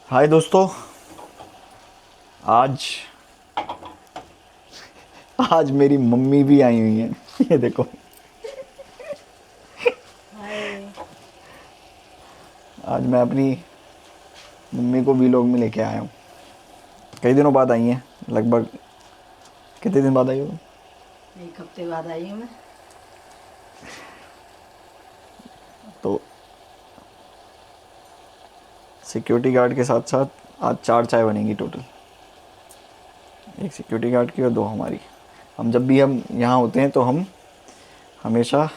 हाय दोस्तों। आज आज मेरी मम्मी भी आई हुई हैं। ये देखो, हाय। आज मैं अपनी मम्मी को वीलॉग में लेके आया हूँ। कई दिनों बाद आई हैं, लगभग कितने दिन बाद आई हो? एक हफ्ते बाद आई हूँ मैं। तो सिक्योरिटी गार्ड के साथ साथ आज 4 चाय बनेंगी टोटल। एक सिक्योरिटी गार्ड की और 2 हमारी। जब भी हम यहाँ होते हैं तो हम हमेशा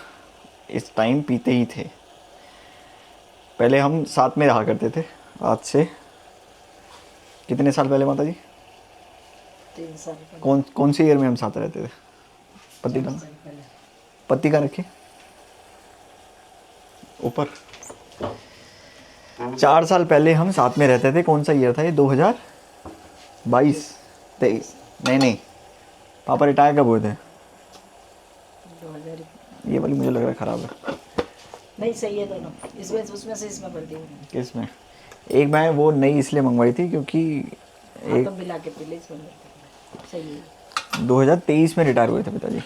इस टाइम पीते ही थे। पहले हम साथ में रहा करते थे। आज से कितने साल पहले माता जी? 3 साल पहले। कौन कौन से ईयर में हम साथ रहते थे? पति 4 का साल पहले। पति का रखिए ऊपर। 4 साल पहले हम साथ में रहते थे। कौन सा ईयर था ये? 2022 23? नहीं नहीं, पापा रिटायर कब हुए थे? 2000। ये वाली मुझे लग रहा है ख़राब है। नहीं, सही है दोनों। इसमें उसमें से इसमें भर दी हूँ। किस में? एक मैं वो नई इसलिए मंगवाई थी क्योंकि हाँ, तो एक मिला के पहले इसमें भर दी। सही है। 2023 में रिटायर हुए थे पिताजी।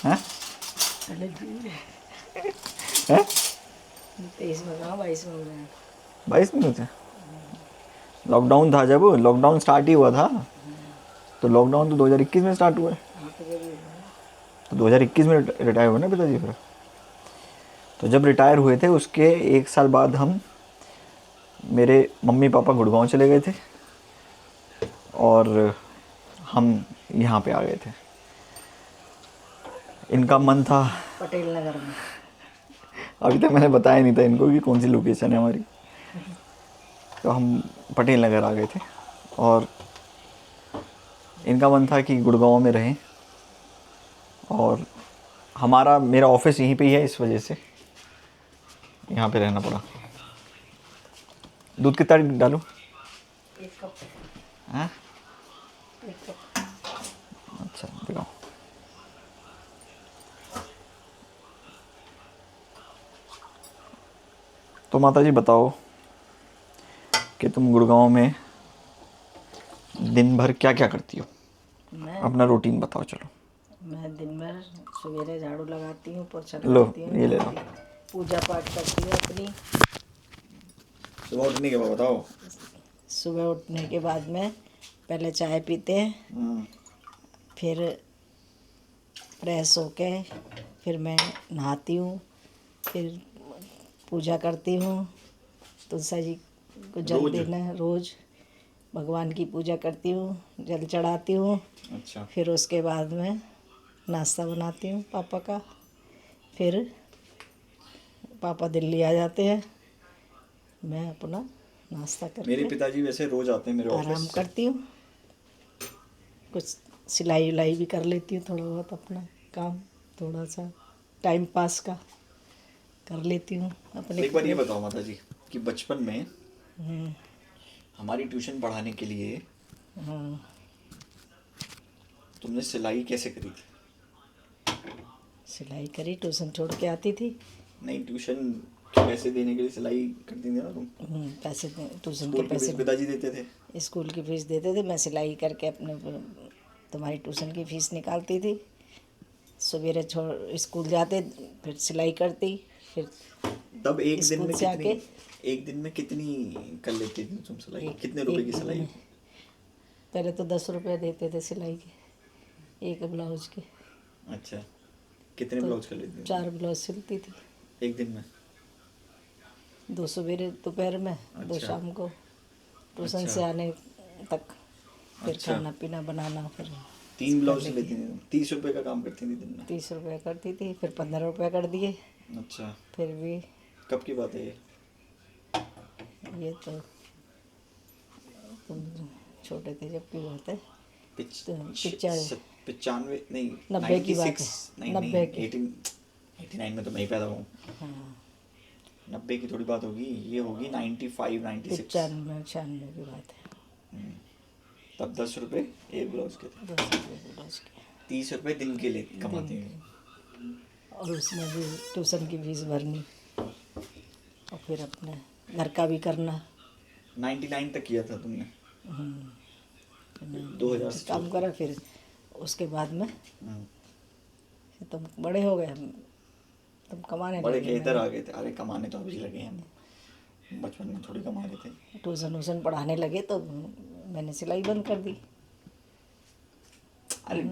हैं? पहले दी। हैं? 23 में कहा, 22 में हुआ है। 22 में हुए थे। लॉकडाउन था, जब लॉकडाउन स्टार्ट ही हुआ था। तो लॉकडाउन तो 2021 में स्टार्ट हुआ है। हाँ, तो जब हुआ है। तो 2021 में रिटायर हुए ना पिताजी फिर। तो जब रिटायर हुए थे उसके 1 साल बाद हम मेरे मम्मी पापा गुड़गांव चले गए थे और हम यहाँ पे आ गए थे। इनका मन था, पटेल नगर में। अभी तक मैंने बताया नहीं था इनको कि कौन सी लोकेशन है हमारी। तो हम पटेल नगर आ गए थे और इनका मन था कि गुड़गांव में रहें और मेरा ऑफिस यहीं पे ही है, इस वजह से यहाँ पे रहना पड़ा। दूध कितना डालूं? 1 कप। हाँ 1 कप। अच्छा दिखाओ। तो माता जी बताओ कि तुम गुड़गांव में दिन भर क्या क्या करती हो? मैं अपना रूटीन बताओ चलो। मैं दिन भर सवेरे झाड़ू लगाती हूँ, पोछा लो लगाती हूँ, ये ले लो। नहाती हूँ, पूजा पाठ करती हूँ अपनी। सुबह उठने के बाद बताओ। सुबह उठने के बाद में पहले चाय पीते हैं, फिर फ्रेश होके फिर मैं नहाती हूँ, फिर पूजा करती हूँ। तुलसी जी को जल रोज? देना है रोज़। भगवान की पूजा करती हूँ, जल चढ़ाती हूँ। अच्छा। फिर उसके बाद में नाश्ता बनाती हूँ पापा का। फिर पापा दिल्ली आ जाते हैं, मैं अपना नाश्ता मेरे करके पिताजी वैसे रोज आते हैं मेरे आराम ऑफिस। करती हूँ। कुछ सिलाई उलाई भी कर लेती हूँ, थोड़ा बहुत अपना काम, थोड़ा सा टाइम पास का कर लेती हूँ अपने एक बार ये कपड़े। बताओ माता जी कि बचपन में हमारी ट्यूशन पढ़ाने के लिए हाँ, तुमने सिलाई कैसे करी थी? सिलाई करी, ट्यूशन छोड़ के आती थी। नहीं, ट्यूशन के पैसे देने के लिए सिलाई करती थी ना तुम? पैसे ट्यूशन के स्कूल की फीस पैसे पिताजी देते थे? स्कूल की फ़ीस देते थे, मैं सिलाई करके अपने तुम्हारी ट्यूशन की फ़ीस निकालती थी। सवेरे छोड़ स्कूल जाते, फिर सिलाई करती, फिर तब स्कूल से आके एक दिन में कितनी कर लेती थी तुम सिलाई? एक कितने रुपए एक की दिन सिलाई में होती? पहले तो 10 रुपये देते थे सिलाई के, एक ब्लाउज के। अच्छा, कितने तो ब्लाउज कर लेती थी 4 ब्लाउज सिलती थी, एक दिन में? 2 सवेरे दोपहर में, 2 अच्छा। शाम को, ट्यूशन अच्छा। से आने तक। फिर अच्छा, खाना पीना बनाना, फिर 3 कर ब्लाउज लेती। लेती थी तुम? 30 रुपए का काम करती थी दिन में? 30 रुपये करती थी, फिर 15 रुपये कर दिए। अच्छा। फिर भी कब की बात है ये? ये तो तुम छोटे थे जब की बात है। तो 95 नहीं, 90 की बात 96। है, नहीं 90 नहीं, की। 89 में तो मैं ही पैदा हूँ। हाँ, 90 की थोड़ी बात होगी, ये होगी 95 96। 95 96 की बात है। तब 10 रुपए एक ब्लाउज के थे। 10 रुपये ब्लाउज के 30 रुपए दिन के लिए दिन कमाती के, थी। और उसमें भी ट्यूशन की फीस भरनी, और फिर अपने घर का भी करना। 99 तक किया था तुमने। 2000 से काम करा फिर उसके बाद में हम्म, फिर तुम बड़े हो गए, तुम कमाने बड़े लगे। के इधर आ गए थे। अरे कमाने तो अभी लगे हैं हम, बचपन में थोड़ी कमा रहे थे। ट्यूशन व्यूशन पढ़ाने लगे तो मैंने सिलाई बंद कर दी। अरे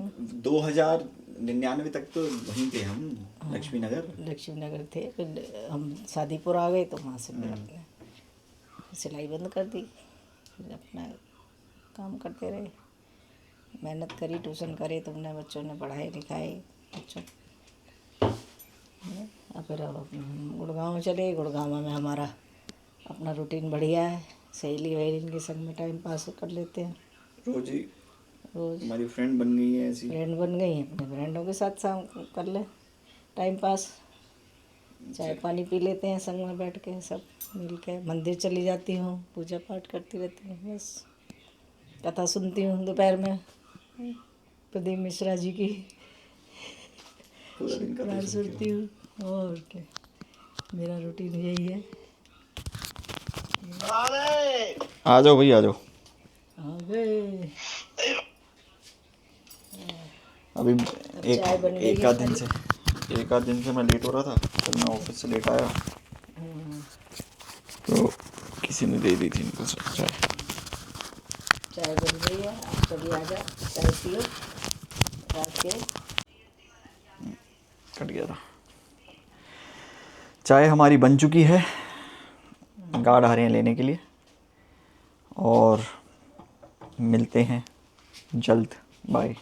2099 तक तो वहीं थे हम, लक्ष्मी नगर। लक्ष्मी नगर थे, फिर हम शादीपुर आ गए तो वहाँ से फिर अपने सिलाई बंद कर दी। फिर अपना काम करते रहे, मेहनत करी, ट्यूशन करे तुमने, बच्चों ने पढ़ाई लिखाई बच्चों। और फिर अब गुड़गांव चले, गुड़गांव में हमारा अपना रूटीन बढ़िया है, सहेली वहेलिन के संग में टाइम पास कर लेते हैं। रोज ही रोज़ हमारी फ्रेंड बन गई है ऐसी। फ्रेंड बन गई हैं, अपने फ्रेंडों के साथ शाम को कर ले टाइम पास, चाय पानी पी लेते हैं संग में बैठ के सब मिल के। मंदिर चली जाती हूँ, पूजा पाठ करती रहती हूँ, बस कथा सुनती हूँ दोपहर में प्रदीप मिश्रा जी की, पूरा दिन का प्रार सुनती हूँ। और क्या, मेरा रूटीन यही है। आ जाओ भाई, आ जाओ। आ गए। अभी चाय बन गई एक है आध दिन से मैं लेट हो रहा था। कल मैं ऑफिस से लेट आया तो किसी ने दे दी थी इनको सब चाय। चाय बन गई है, आप सभी आ जाओ, चाय पियो रात के। कट गया था। चाय हमारी बन चुकी है, गार्ड आ रहे हैं लेने के लिए, और मिलते हैं जल्द। बाय।